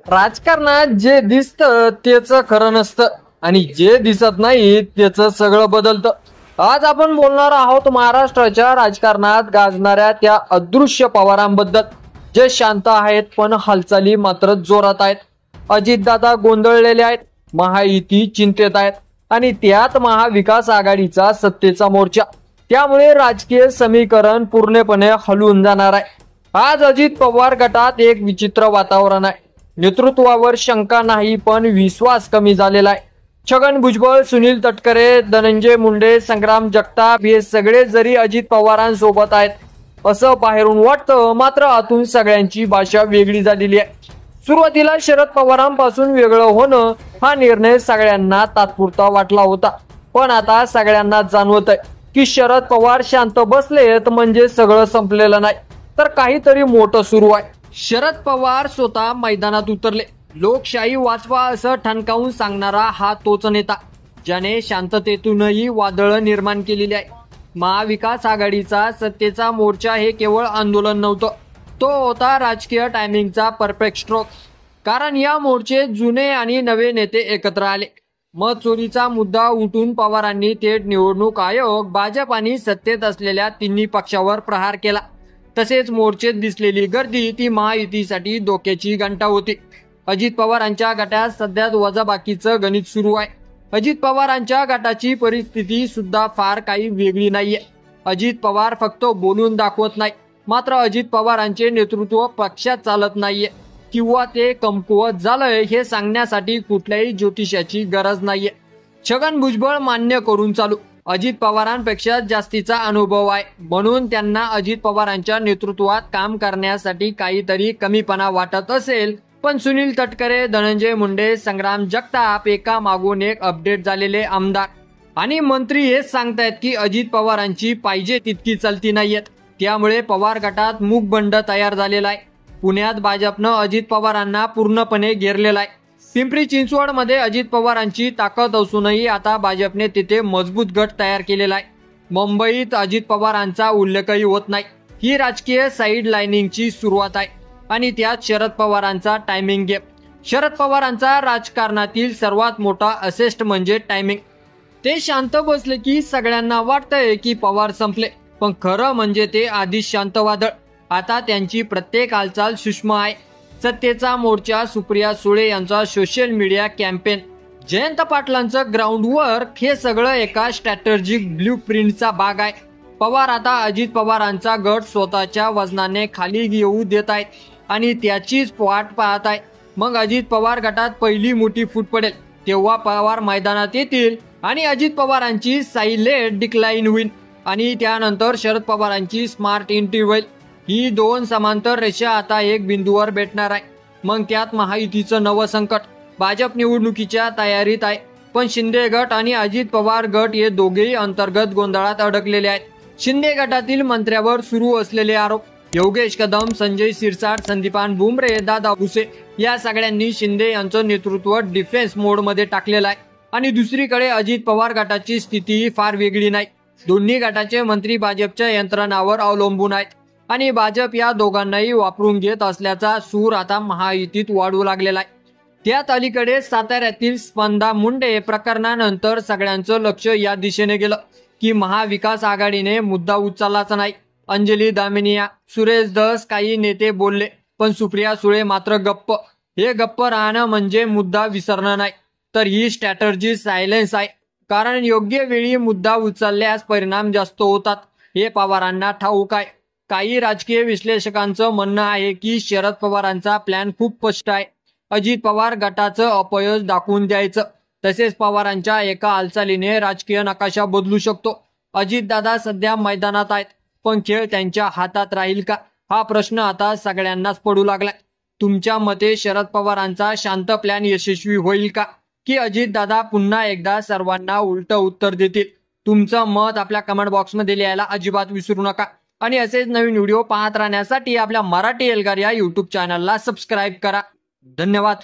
राजकारणात जे दिसतं तेच खरं नसतं आणि जे दिसत नाही त्याच सगळं बदलतं. आज आपण बोलणार आहोत महाराष्ट्राच्या राजकारणात गाजणाऱ्या त्या अदृश्य पवारांबद्दल, जे शांत आहेत पण हालचाली मात्र जोरात आहेत. अजितदादा गोंधळलेले आहेत, महायुती चिंतेत आहेत आणि त्यात महाविकास आघाडीचा सत्तेचा मोर्चा. त्यामुळे राजकीय समीकरण पूर्णपणे हलवून जाणार आहे. आज अजित पवार गटात एक विचित्र वातावरण आहे. नेतृत्वावर शंका नाही पण विश्वास कमी झालेला आहे. छगन भुजबळ, सुनील तटकरे, धनंजय मुंडे, संग्राम जगताप हे सगळे जरी अजित पवारांसोबत आहेत असं बाहेरून वाटतं, मात्र आतून सगळ्यांची भाषा वेगळी झालेली आहे. सुरुवातीला शरद पवारांपासून वेगळं होणं हा निर्णय सगळ्यांना तात्पुरता वाटला होता, पण आता सगळ्यांना जाणवत आहे की शरद पवार शांत बसलेत म्हणजे सगळं संपलेलं नाही, तर काहीतरी मोठं सुरू आहे. शरद पवार स्वतः मैदानात उतरले. लोकशाही वाचवा असं ठणकावून सांगणारा हा तोच नेता, ज्याने शांततेतूनही वादळ निर्माण केलेली आहे. महाविकास आघाडीचा सत्तेचा मोर्चा हे केवळ आंदोलन नव्हतं, तो होता राजकीय टायमिंगचा परफेक्ट स्ट्रोक. कारण या मोर्चे जुने आणि नवे नेते एकत्र आले. मत चोरीचा मुद्दा उठून पवारांनी थेट निवडणूक आयोग, भाजप आणि सत्तेत असलेल्या तिन्ही पक्षावर प्रहार केला. तसेच मोर्चेत दिसलेली गर्दी ती महायुतीसाठी धोक्याची घंटा होती. अजित पवारांच्या गटात सध्या वजाबाकीचं गणित सुरू आहे. अजित पवारांच्या गटाची परिस्थिती सुद्धा फार काही वेगळी नाहीये. अजित पवार फक्त बोलून दाखवत नाही, मात्र अजित पवारांचे नेतृत्व पक्षात चालत नाहीये किंवा ते कमकुवत झालंय हे सांगण्यासाठी कुठल्याही ज्योतिषाची गरज नाहीये. छगन भुजबळ मान्य करून चालू. अजित पवारांपेक्षा जास्तीचा अनुभव आहे, म्हणून त्यांना अजित पवारांच्या नेतृत्वात काम करण्यासाठी काहीतरी कमीपणा वाटत असेल. पण सुनील तटकरे, धनंजय मुंडे, संग्राम जगताप एका मागून एक अपडेट झालेले आमदार आणि मंत्री हेच सांगतायत की अजित पवारांची पाहिजे तितकी चलती नाहीयेत. त्यामुळे पवार गटात मूकबंड तयार झालेला आहे. पुण्यात भाजपनं अजित पवारांना पूर्णपणे घेरलेला आहे. पिंपरी चिंचवड मध्ये अजित पवारांची ताकद असूनही आता भाजपने तिथे मजबूत गट तयार केलेला आहे. मुंबईत अजित पवारांचा उल्लेखही होत नाही. ही राजकीय साईड लाईनिंगची सुरुवात आहे आणि त्यात शरद पवारांचा टायमिंग गेम. शरद पवारांचा राजकारणातील सर्वात मोठा असेस्ट म्हणजे टायमिंग. ते शांत बसले की सगळ्यांना वाटतंय की पवार संपले, पण खरं म्हणजे ते आधीच शांत वादळ. आता त्यांची प्रत्येक हालचाल सूक्ष्म आहे. सत्तेचा मोर्चा, सुप्रिया सुळे यांचा सोशल मीडिया कॅम्पेन, जयंत पाटलांचं ग्राउंड वर्क, हे सगळं एका स्ट्रॅटेजिक ब्ल्यू प्रिंटचा भाग आहे. पवार आता अजित पवारांचा गट स्वतःच्या वजनाने खाली येऊ देत आहेत आणि त्याचीच वाट पाहत आहे. मग अजित पवार गटात पहिली मोठी फूट पडेल तेव्हा पवार मैदानात येतील आणि अजित पवारांची सायलेंट डिक्लाइन होईल आणि त्यानंतर शरद पवारांची स्मार्ट एंट्री होईल. ही दोन समांतर रेषा आता एक बिंदूवर भेटणार आहे. मग त्यात महायुतीचं नवं संकट. भाजप निवडणुकीच्या तयारीत आहे, पण शिंदे गट आणि अजित पवार गट हे दोघेही अंतर्गत गोंधळात अडकलेले आहेत. शिंदे गटातील मंत्र्यावर सुरू असलेले आरोप, योगेश कदम, संजय शिरसाट, संदीपान भुमरे, दादा भुसे या सगळ्यांनी शिंदे यांचं नेतृत्व डिफेन्स मोड मध्ये टाकलेलं आहे. आणि दुसरीकडे अजित पवार गटाची स्थितीही फार वेगळी नाही. दोन्ही गटाचे मंत्री भाजपच्या यंत्रणावर अवलंबून आहेत आणि भाजप या दोघांनाही वापरून घेत असल्याचा सूर आता महायुतीत वाढू लागलेला आहे. त्यात अलीकडे साताऱ्यातील स्पंदा मुंडे प्रकरणानंतर सगळ्यांचं लक्ष या दिशेने गेलं की महाविकास आघाडीने मुद्दा उचललाच नाही. अंजली दामिनिया, सुरेश धस काही नेते बोलले, पण सुप्रिया सुळे मात्र गप्प. हे गप्प राहणं म्हणजे मुद्दा विसरणं नाही, तर ही स्ट्रॅटर्जी सायलेन्स आहे. कारण योग्य वेळी मुद्दा उचलल्यास परिणाम जास्त होतात हे पवारांना ठाऊक आहे. काही राजकीय विश्लेषकांचं म्हणणं आहे की शरद पवारांचा प्लॅन खूप स्पष्ट आहे. अजित पवार गटाचं अपयश दाखवून द्यायचं. तसेच पवारांच्या एका हालचालीने राजकीय नकाशा बदलू शकतो. अजितदादा सध्या मैदानात आहेत, पण खेळ त्यांच्या हातात राहील का हा प्रश्न आता सगळ्यांनाच पडू लागलाय. तुमच्या मते शरद पवारांचा शांत प्लॅन यशस्वी होईल का, की अजितदादा पुन्हा एकदा सर्वांना उलट उत्तर देतील? तुमचं मत आपल्या कमेंट बॉक्समध्ये लिहायला अजिबात विसरू नका आणि असेच नवीन व्हिडिओ पाहत राहण्यासाठी आपल्या मराठी एल्गार या युट्यूब चॅनलला सबस्क्राईब करा. धन्यवाद.